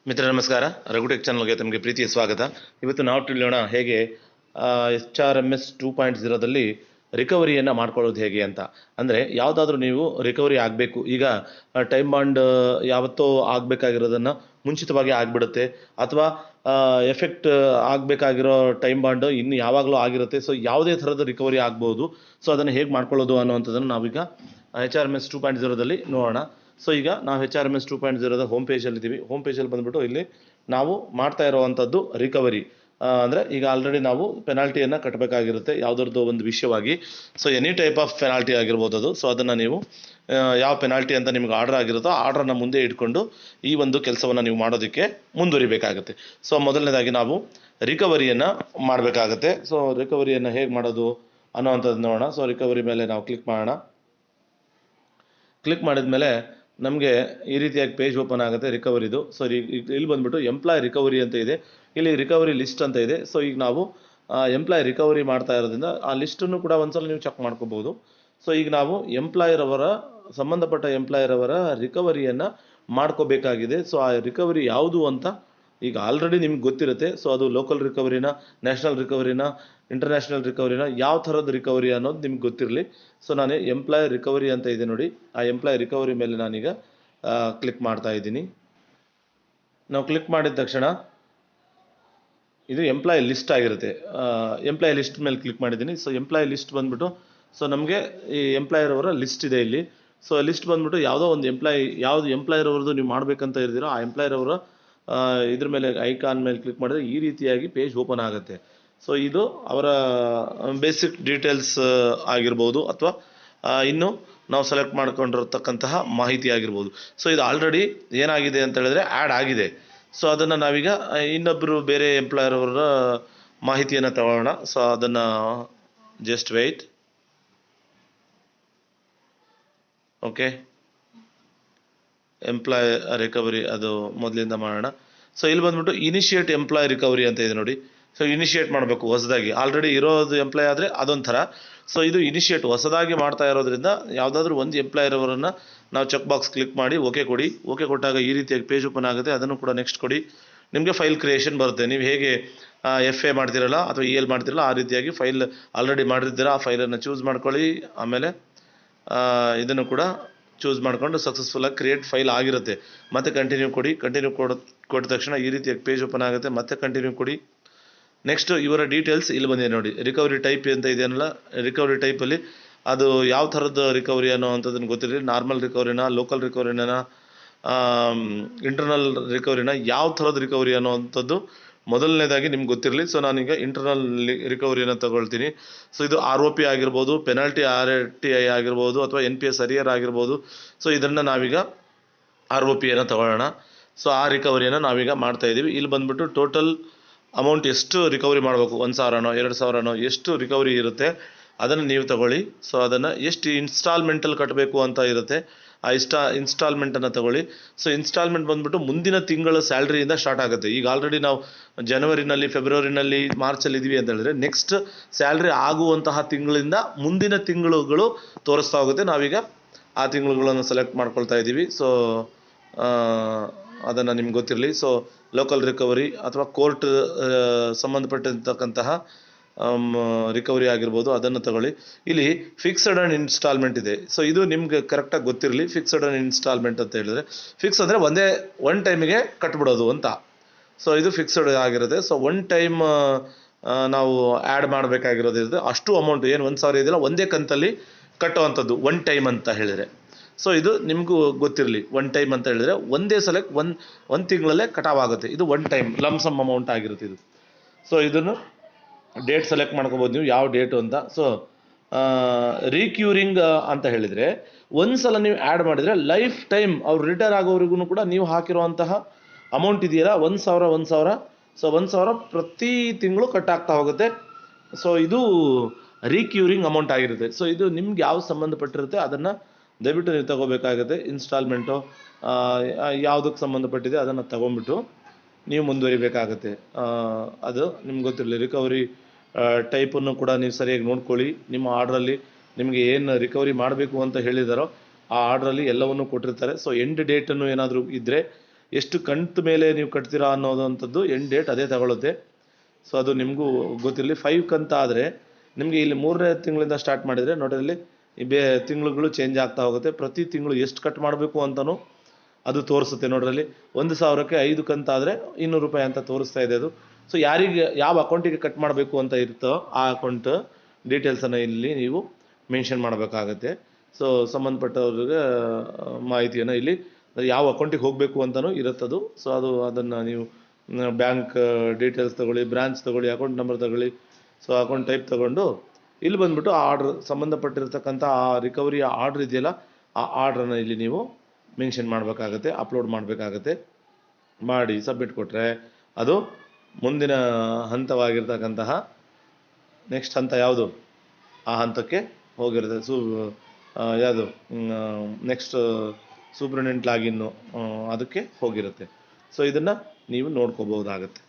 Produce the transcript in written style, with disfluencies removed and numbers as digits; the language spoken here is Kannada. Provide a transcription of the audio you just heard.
ಮಿತ್ರ ನಮಸ್ಕಾರ. ರಘುಟೆಕ್ ಚಾನಲ್ಗೆ ತಮಗೆ ಪ್ರೀತಿಯ ಸ್ವಾಗತ. ಇವತ್ತು ನಾವು ತಿಳಿಯೋಣ ಹೇಗೆ HRMS 2.0ದಲ್ಲಿ ರಿಕವರಿಯನ್ನು ಮಾಡ್ಕೊಳ್ಳೋದು ಹೇಗೆ ಅಂತ. ಅಂದರೆ ಯಾವುದಾದ್ರೂ ನೀವು ರಿಕವರಿ ಆಗಬೇಕು, ಈಗ ಟೈಮ್ ಬಾಂಡ್ ಯಾವತ್ತೋ ಆಗಬೇಕಾಗಿರೋದನ್ನು ಮುಂಚಿತವಾಗಿ ಆಗಿಬಿಡುತ್ತೆ, ಅಥವಾ ಎಫೆಕ್ಟ್ ಆಗಬೇಕಾಗಿರೋ ಟೈಮ್ ಬಾಂಡ್ ಇನ್ನು ಯಾವಾಗಲೂ ಆಗಿರುತ್ತೆ. ಸೊ ಯಾವುದೇ ಥರದ ರಿಕವರಿ ಆಗ್ಬೋದು. ಸೊ ಅದನ್ನು ಹೇಗೆ ಮಾಡ್ಕೊಳ್ಳೋದು ಅನ್ನೋವಂಥದ್ದನ್ನು ನಾವೀಗ HRMS 2.0ದಲ್ಲಿ ನೋಡೋಣ. ಸೊ ಈಗ ನಾವು HRMS 2.0ದ ಹೋಮ್ ಪೇಜಲ್ಲಿದ್ದೀವಿ. ಹೋಮ್ ಪೇಜಲ್ಲಿ ಬಂದುಬಿಟ್ಟು ಇಲ್ಲಿ ನಾವು ಮಾಡ್ತಾ ಇರೋವಂಥದ್ದು ರಿಕವರಿ. ಅಂದರೆ ಈಗ ಆಲ್ರೆಡಿ ನಾವು ಪೆನಾಲ್ಟಿಯನ್ನು ಕಟ್ಟಬೇಕಾಗಿರುತ್ತೆ ಯಾವುದರದ್ದು ಒಂದು ವಿಷಯವಾಗಿ. So any type of penalty ಆಗಿರ್ಬೋದು ಅದು. ಸೊ ಅದನ್ನು ನೀವು ಯಾವ ಪೆನಾಲ್ಟಿ ಅಂತ ನಿಮ್ಗೆ ಆರ್ಡರ್ ಆಗಿರುತ್ತೋ ಆರ್ಡ್ರನ್ನು ಮುಂದೆ ಇಟ್ಕೊಂಡು ಈ ಒಂದು ಕೆಲಸವನ್ನು ನೀವು ಮಾಡೋದಕ್ಕೆ ಮುಂದುವರಿಬೇಕಾಗುತ್ತೆ. ಸೊ ಮೊದಲನೇದಾಗಿ ನಾವು ರಿಕವರಿಯನ್ನು ಮಾಡಬೇಕಾಗತ್ತೆ. ಸೊ ರಿಕವರಿಯನ್ನು ಹೇಗೆ ಮಾಡೋದು ಅನ್ನೋವಂಥದ್ದು ನೋಡೋಣ. ಸೊ ರಿಕವರಿ ಮೇಲೆ ನಾವು ಕ್ಲಿಕ್ ಮಾಡೋಣ. ಕ್ಲಿಕ್ ಮಾಡಿದ ಮೇಲೆ ನಮಗೆ ಈ ರೀತಿಯಾಗಿ ಪೇಜ್ ಓಪನ್ ಆಗುತ್ತೆ ರಿಕವರಿದು. ಸೊ ಇಲ್ಲಿ ಬಂದುಬಿಟ್ಟು ಎಂಪ್ಲಾಯ್ ರಿಕವರಿ ಅಂತ ಇದೆ, ಇಲ್ಲಿ ರಿಕವರಿ ಲಿಸ್ಟ್ ಅಂತ ಇದೆ. ಸೊ ಈಗ ನಾವು ಎಂಪ್ಲಾಯ್ ರಿಕವರಿ ಮಾಡ್ತಾ ಇರೋದ್ರಿಂದ ಆ ಲಿಸ್ಟನ್ನು ಕೂಡ ಒಂದ್ಸಲ ನೀವು ಚೆಕ್ ಮಾಡ್ಕೋಬೋದು. ಸೊ ಈಗ ನಾವು ಸಂಬಂಧಪಟ್ಟ ಎಂಪ್ಲಾಯರವರ ರಿಕವರಿಯನ್ನು ಮಾಡ್ಕೋಬೇಕಾಗಿದೆ. ಸೊ ಆ ರಿಕವರಿ ಯಾವುದು ಅಂತ ಈಗ ಆಲ್ರೆಡಿ ನಿಮ್ಗೆ ಗೊತ್ತಿರುತ್ತೆ. ಸೊ ಅದು ಲೋಕಲ್ ರಿಕವರಿನ, ನ್ಯಾಷನಲ್ ರಿಕವರಿನ, ಇಂಟರ್ನ್ಯಾಷನಲ್ ರಿಕವರಿನ, ಯಾವ ಥರದ ರಿಕವರಿ ಅನ್ನೋದು ನಿಮ್ಗೆ ಗೊತ್ತಿರಲಿ. ಸೊ ನಾನು ಎಂಪ್ಲಾಯ್ ರಿಕವರಿ ಅಂತ ಇದೆ ನೋಡಿ, ಆ ಎಂಪ್ಲಾಯ್ ರಿಕವರಿ ಮೇಲೆ ನಾನೀಗ ಕ್ಲಿಕ್ ಮಾಡ್ತಾ ಇದ್ದೀನಿ. ನಾವು ಕ್ಲಿಕ್ ಮಾಡಿದ ತಕ್ಷಣ ಇದು ಎಂಪ್ಲಾಯ್ ಲಿಸ್ಟ್ ಆಗಿರುತ್ತೆ. ಎಂಪ್ಲಾಯ್ ಲಿಸ್ಟ್ ಮೇಲೆ ಕ್ಲಿಕ್ ಮಾಡಿದ್ದೀನಿ. ಸೊ ಎಂಪ್ಲಾಯ್ ಲಿಸ್ಟ್ ಬಂದ್ಬಿಟ್ಟು, ಸೊ ನಮಗೆ ಈ ಎಂಪ್ಲಾಯರವರ ಲಿಸ್ಟ್ ಇದೆ ಇಲ್ಲಿ. ಸೊ ಲಿಸ್ಟ್ ಬಂದ್ಬಿಟ್ಟು ಯಾವುದೋ ಒಂದು ಯಾವುದು ಎಂಪ್ಲಾಯರವ್ರದ್ದು ನೀವು ಮಾಡಬೇಕಂತ ಇರ್ತೀರೋ ಆ ಎಂಪ್ಲಾಯರವರ ಇದ್ರ ಮೇಲೆ ಐಕಾನ್ ಮೇಲೆ ಕ್ಲಿಕ್ ಮಾಡಿದ್ರೆ ಈ ರೀತಿಯಾಗಿ ಪೇಜ್ ಓಪನ್ ಆಗುತ್ತೆ. ಸೊ ಇದು ಅವರ ಬೇಸಿಕ್ ಡೀಟೇಲ್ಸ್ ಆಗಿರ್ಬೋದು, ಅಥವಾ ಇನ್ನು ನಾವು ಸೆಲೆಕ್ಟ್ ಮಾಡ್ಕೊಂಡಿರತಕ್ಕಂತಹ ಮಾಹಿತಿ ಆಗಿರ್ಬೋದು. ಸೊ ಇದು ಆಲ್ರೆಡಿ ಏನಾಗಿದೆ ಅಂತ ಹೇಳಿದ್ರೆ ಆ್ಯಡ್ ಆಗಿದೆ. ಸೊ ಅದನ್ನು ನಾವೀಗ ಇನ್ನೊಬ್ಬರು ಬೇರೆ ಎಂಪ್ಲಾಯರ್ ಅವರ ಮಾಹಿತಿಯನ್ನು ತಗೊಳ್ಳೋಣ. ಸೊ ಅದನ್ನು just wait. Okay, employ recovery ಅದು ಮೊದಲಿಂದ ಮಾಡೋಣ. ಸೊ ಇಲ್ಲಿ ಬಂದ್ಬಿಟ್ಟು ಇನಿಷಿಯೇಟ್ ಎಂಪ್ಲಾಯ್ ರಿಕವರಿ ಅಂತ ಇದೆ ನೋಡಿ. ಸೊ ಇನಿಷಿಯೇಟ್ ಮಾಡಬೇಕು ಹೊಸದಾಗಿ, ಆಲ್ರೆಡಿ ಇರೋದು ಎಂಪ್ಲಾಯ್ ಆದರೆ ಅದೊಂಥರ. ಸೊ ಇದು ಇನಿಷಿಯೇಟ್ ಹೊಸದಾಗಿ ಮಾಡ್ತಾ ಇರೋದ್ರಿಂದ ಯಾವುದಾದ್ರೂ ಒಂದು ಎಂಪ್ಲಾಯರವರನ್ನು ನಾವು ಚೆಕ್ ಬಾಕ್ಸ್ ಕ್ಲಿಕ್ ಮಾಡಿ ಓಕೆ ಕೊಡಿ. ಓಕೆ ಕೊಟ್ಟಾಗ ಈ ರೀತಿಯಾಗಿ ಪೇಜ್ ಓಪನ್ ಆಗುತ್ತೆ. ಅದನ್ನು ಕೂಡ ನೆಕ್ಸ್ಟ್ ಕೊಡಿ. ನಿಮಗೆ ಫೈಲ್ ಕ್ರಿಯೇಷನ್ ಬರುತ್ತೆ. ನೀವು ಹೇಗೆ FA ಮಾಡ್ತಿರಲ್ಲ ಅಥವಾ EL ಮಾಡ್ತಿರಲ್ಲ ಆ ರೀತಿಯಾಗಿ ಫೈಲ್ ಆಲ್ರೆಡಿ ಮಾಡಿರ್ತೀರ, ಆ ಫೈಲನ್ನು ಚೂಸ್ ಮಾಡ್ಕೊಳ್ಳಿ. ಆಮೇಲೆ ಇದನ್ನು ಕೂಡ ಚೂಸ್ ಮಾಡಿಕೊಂಡು ಸಕ್ಸಸ್ಫುಲ್ಲಾಗಿ ಕ್ರಿಯೇಟ್ ಫೈಲ್ ಆಗಿರುತ್ತೆ. ಮತ್ತೆ ಕಂಟಿನ್ಯೂ ಕೊಡಿ. ಕಂಟಿನ್ಯೂ ಕೊಟ್ಟ ತಕ್ಷಣ ಈ ರೀತಿಯಾಗಿ ಪೇಜ್ ಓಪನ್ ಆಗುತ್ತೆ. ಮತ್ತೆ ಕಂಟಿನ್ಯೂ ಕೊಡಿ. ನೆಕ್ಸ್ಟ್ ಇವರ ಡೀಟೇಲ್ಸ್ ಇಲ್ಲಿ ಬಂದಿದೆ ನೋಡಿ. ರಿಕವರಿ ಟೈಪ್ ಅಂತ ಇದೆಯಲ್ಲ, ರಿಕವರಿ ಟೈಪಲ್ಲಿ ಅದು ಯಾವ ಥರದ ರಿಕವರಿ ಅನ್ನೋ ಅಂಥದ್ದನ್ನು ಗೊತ್ತಿರಲಿ. ನಾರ್ಮಲ್ ರಿಕವರಿನ, ಲೋಕಲ್ ರಿಕವರಿನ, ಇಂಟರ್ನಲ್ ರಿಕವರಿನ, ಯಾವ ಥರದ ರಿಕವರಿ ಅನ್ನೋವಂಥದ್ದು ಮೊದಲನೇದಾಗಿ ನಿಮ್ಗೆ ಗೊತ್ತಿರಲಿ. ಸೊ ನಾನೀಗ ಇಂಟರ್ನಲ್ ರಿಕವರಿಯನ್ನು ತಗೊಳ್ತೀನಿ. ಸೊ ಇದು ROP ಆಗಿರ್ಬೋದು, ಪೆನಾಲ್ಟಿ RTI ಆಗಿರ್ಬೋದು, ಅಥವಾ NPS ಅರಿಯರ್ ಆಗಿರ್ಬೋದು. ಸೊ ಇದನ್ನು ನಾವೀಗ ROPಯನ್ನು ತಗೊಳ್ಳೋಣ. ಸೊ ಆ ರಿಕವರಿಯನ್ನು ನಾವೀಗ ಮಾಡ್ತಾ ಇದ್ದೀವಿ. ಇಲ್ಲಿ ಬಂದ್ಬಿಟ್ಟು ಟೋಟಲ್ ಅಮೌಂಟ್ ಎಷ್ಟು ರಿಕವರಿ ಮಾಡಬೇಕು, 1,000ನೋ 2,000ನೋ ಎಷ್ಟು ರಿಕವರಿ ಇರುತ್ತೆ ಅದನ್ನು ನೀವು ತಗೊಳ್ಳಿ. ಸೊ ಅದನ್ನು ಎಷ್ಟು ಇನ್ಸ್ಟಾಲ್ಮೆಂಟಲ್ಲಿ ಕಟ್ಟಬೇಕು ಅಂತ ಇರುತ್ತೆ, ಆ ಇನ್ಸ್ಟಾಲ್ಮೆಂಟನ್ನು ತಗೊಳ್ಳಿ. ಸೊ ಇನ್ಸ್ಟಾಲ್ಮೆಂಟ್ ಬಂದ್ಬಿಟ್ಟು ಮುಂದಿನ ತಿಂಗಳ ಸ್ಯಾಲ್ರಿಯಿಂದ ಸ್ಟಾರ್ಟ್ ಆಗುತ್ತೆ. ಈಗ ಆಲ್ರೆಡಿ ನಾವು ಜನವರಿನಲ್ಲಿ, ಫೆಬ್ರವರಿನಲ್ಲಿ, ಮಾರ್ಚಲ್ಲಿ ಇದ್ದೀವಿ ಅಂತ ಹೇಳಿದ್ರೆ ನೆಕ್ಸ್ಟ್ ಸ್ಯಾಲ್ರಿ ಆಗುವಂತಹ ತಿಂಗಳಿಂದ ಮುಂದಿನ ತಿಂಗಳುಗಳು ತೋರಿಸ್ತಾ ಹೋಗುತ್ತೆ. ನಾವೀಗ ಆ ತಿಂಗಳುಗಳನ್ನು ಸೆಲೆಕ್ಟ್ ಮಾಡ್ಕೊಳ್ತಾ ಇದ್ದೀವಿ. ಸೊ ಅದನ್ನು ನಿಮ್ಗೆ ಗೊತ್ತಿರಲಿ. ಸೊ ಲೋಕಲ್ ರಿಕವರಿ ಅಥವಾ ಕೋರ್ಟ್ ಸಂಬಂಧಪಟ್ಟಿರ್ತಕ್ಕಂತಹ ರಿಕವರಿ ಆಗಿರ್ಬೋದು, ಅದನ್ನು ತಗೊಳ್ಳಿ. ಇಲ್ಲಿ ಫಿಕ್ಸ್ಡ್ ಆ್ಯಂಡ್ ಇನ್ಸ್ಟಾಲ್ಮೆಂಟ್ ಇದೆ. ಸೊ ಇದು ನಿಮ್ಗೆ ಕರೆಕ್ಟಾಗಿ ಗೊತ್ತಿರಲಿ. ಫಿಕ್ಸ್ಡ್ ಆ್ಯಂಡ್ ಇನ್ಸ್ಟಾಲ್ಮೆಂಟ್ ಅಂತ ಹೇಳಿದ್ರೆ, ಫಿಕ್ಸ್ ಅಂದರೆ ಒನ್ ಟೈಮಿಗೆ ಕಟ್ಬಿಡೋದು ಅಂತ. ಸೊ ಇದು ಫಿಕ್ಸ್ಡ್ ಆಗಿರುತ್ತೆ. ಸೊ ಒನ್ ಟೈಮ್ ನಾವು ಆ್ಯಡ್ ಮಾಡಬೇಕಾಗಿರೋದಿರುತ್ತೆ. ಅಷ್ಟು ಅಮೌಂಟ್ ಏನು 1,000 ಇದೆಯಲ್ಲ ಒಂದೇ ಕಂತಲ್ಲಿ ಕಟ್ಟುವಂಥದ್ದು ಒನ್ ಟೈಮ್ ಅಂತ ಹೇಳಿದರೆ. ಸೊ ಇದು ನಿಮಗೂ ಗೊತ್ತಿರಲಿ. ಒನ್ ಟೈಮ್ ಅಂತ ಹೇಳಿದ್ರೆ ಒಂದೇ ಸಲ ಒಂದು ತಿಂಗಳಲ್ಲೇ ಕಟಾವಾಗುತ್ತೆ. ಇದು ಒನ್ ಟೈಮ್ ಲಮ್ಸಮ್ ಅಮೌಂಟ್ ಆಗಿರುತ್ತೆ ಇದು. ಸೊ ಇದನ್ನು ಡೇಟ್ ಸೆಲೆಕ್ಟ್ ಮಾಡ್ಕೋಬೋದು ನೀವು, ಯಾವ ಡೇಟು ಅಂತ. ಸೊ ರೀಕ್ಯೂರಿಂಗ್ ಅಂತ ಹೇಳಿದರೆ ಒಂದು ಸಲ ನೀವು ಆ್ಯಡ್ ಮಾಡಿದರೆ ಲೈಫ್ ಟೈಮ್ ಅವ್ರು ರಿಟೈರ್ ಆಗೋವರೆಗೂ ಕೂಡ ನೀವು ಹಾಕಿರುವಂತಹ ಅಮೌಂಟ್ ಇದೆಯಲ್ಲ 1,000. ಸೊ 1,000 ಪ್ರತಿ ತಿಂಗಳು ಕಟ್ಟಾಗ್ತಾ ಹೋಗುತ್ತೆ. ಸೊ ಇದು ರೀಕ್ಯೂರಿಂಗ್ ಅಮೌಂಟ್ ಆಗಿರುತ್ತೆ. ಸೊ ಇದು ನಿಮ್ಗೆ ಯಾವ ಸಂಬಂಧಪಟ್ಟಿರುತ್ತೆ ಅದನ್ನು ದಯವಿಟ್ಟು ನೀವು ತಗೋಬೇಕಾಗುತ್ತೆ. ಇನ್ಸ್ಟಾಲ್ಮೆಂಟು ಯಾವುದಕ್ಕೆ ಸಂಬಂಧಪಟ್ಟಿದೆ ಅದನ್ನು ತಗೊಂಬಿಟ್ಟು ನೀವು ಮುಂದುವರಿಬೇಕಾಗತ್ತೆ. ಅದು ನಿಮ್ಗೆ ಗೊತ್ತಿರಲಿ. ರಿಕವರಿ ಟೈಪನ್ನು ಕೂಡ ನೀವು ಸರಿಯಾಗಿ ನೋಡ್ಕೊಳ್ಳಿ. ನಿಮ್ಮ ಆರ್ಡ್ರಲ್ಲಿ ನಿಮಗೆ ಏನು ರಿಕವರಿ ಮಾಡಬೇಕು ಅಂತ ಹೇಳಿದಾರೋ ಆ ಆರ್ಡ್ರಲ್ಲಿ ಎಲ್ಲವನ್ನೂ ಕೊಟ್ಟಿರ್ತಾರೆ. ಸೊ ಎಂಡ್ ಡೇಟನ್ನು ಏನಾದರೂ ಇದ್ದರೆ ಎಷ್ಟು ಕಂತು ಮೇಲೆ ನೀವು ಕಟ್ತೀರಾ ಅನ್ನೋದಂಥದ್ದು ಎಂಡ್ ಡೇಟ್ ಅದೇ ತಗೊಳುತ್ತೆ. ಸೊ ಅದು ನಿಮಗೂ ಗೊತ್ತಿರಲಿ. 5 ಕಂತು ಆದರೆ ನಿಮಗೆ ಇಲ್ಲಿ 3ನೇ ತಿಂಗಳಿಂದ ಸ್ಟಾರ್ಟ್ ಮಾಡಿದರೆ ನೋಡಿರಲ್ಲಿ ತಿಂಗಳುಗಳು ಚೇಂಜ್ ಆಗ್ತಾ ಹೋಗುತ್ತೆ. ಪ್ರತಿ ತಿಂಗಳು ಎಷ್ಟು ಕಟ್ ಮಾಡಬೇಕು ಅಂತಲೂ ಅದು ತೋರಿಸುತ್ತೆ ನೋಡ್ರಲ್ಲಿ. 1,000ಕ್ಕೆ 5 ಕಂತಾದರೆ ₹200 ಅಂತ ತೋರಿಸ್ತಾ ಇದೆ ಅದು. ಸೊ ಯಾರಿಗೆ ಯಾವ ಅಕೌಂಟಿಗೆ ಕಟ್ ಮಾಡಬೇಕು ಅಂತ ಇರುತ್ತೋ ಆ ಅಕೌಂಟ್ ಡೀಟೇಲ್ಸನ್ನು ಇಲ್ಲಿ ನೀವು ಮೆನ್ಷನ್ ಮಾಡಬೇಕಾಗತ್ತೆ. ಸೊ ಸಂಬಂಧಪಟ್ಟವ್ರಿಗೆ ಮಾಹಿತಿಯನ್ನು ಇಲ್ಲಿ ಯಾವ ಅಕೌಂಟಿಗೆ ಹೋಗಬೇಕು ಅಂತಲೂ ಇರುತ್ತದು. ಸೊ ಅದನ್ನು ನೀವು ಬ್ಯಾಂಕ್ ಡೀಟೇಲ್ಸ್ ತೊಗೊಳ್ಳಿ, ಬ್ರಾಂಚ್ ತೊಗೊಳ್ಳಿ, ಅಕೌಂಟ್ ನಂಬರ್ ತೊಗೊಳ್ಳಿ. ಸೊ ಅಕೌಂಟ್ ಟೈಪ್ ತೊಗೊಂಡು ಇಲ್ಲಿ ಬಂದುಬಿಟ್ಟು ಆರ್ಡ್ರ್ ಸಂಬಂಧಪಟ್ಟಿರ್ತಕ್ಕಂಥ ಆ ರಿಕವರಿಯ ಆರ್ಡ್ರ್ ಇದೆಯಲ್ಲ, ಆ ಆರ್ಡ್ರನ್ನು ಇಲ್ಲಿ ನೀವು ಮೆನ್ಷನ್ ಮಾಡಬೇಕಾಗತ್ತೆ, ಅಪ್ಲೋಡ್ ಮಾಡಬೇಕಾಗತ್ತೆ. ಮಾಡಿ ಸಬ್ಮಿಟ್ ಕೊಟ್ಟರೆ ಅದು ಮುಂದಿನ ಹಂತವಾಗಿರ್ತಕ್ಕಂತಹ ನೆಕ್ಸ್ಟ್ ಹಂತ ಯಾವುದು ಆ ಹಂತಕ್ಕೆ ಹೋಗಿರುತ್ತೆ. ಯಾವುದು ನೆಕ್ಸ್ಟ್ ಸೂಪರಿಂಟೆಂಡೆಂಟ್ ಲಾಗಿನ್ನು ಅದಕ್ಕೆ ಹೋಗಿರುತ್ತೆ. ಸೊ ಇದನ್ನು ನೀವು ನೋಡ್ಕೋಬಹುದಾಗತ್ತೆ.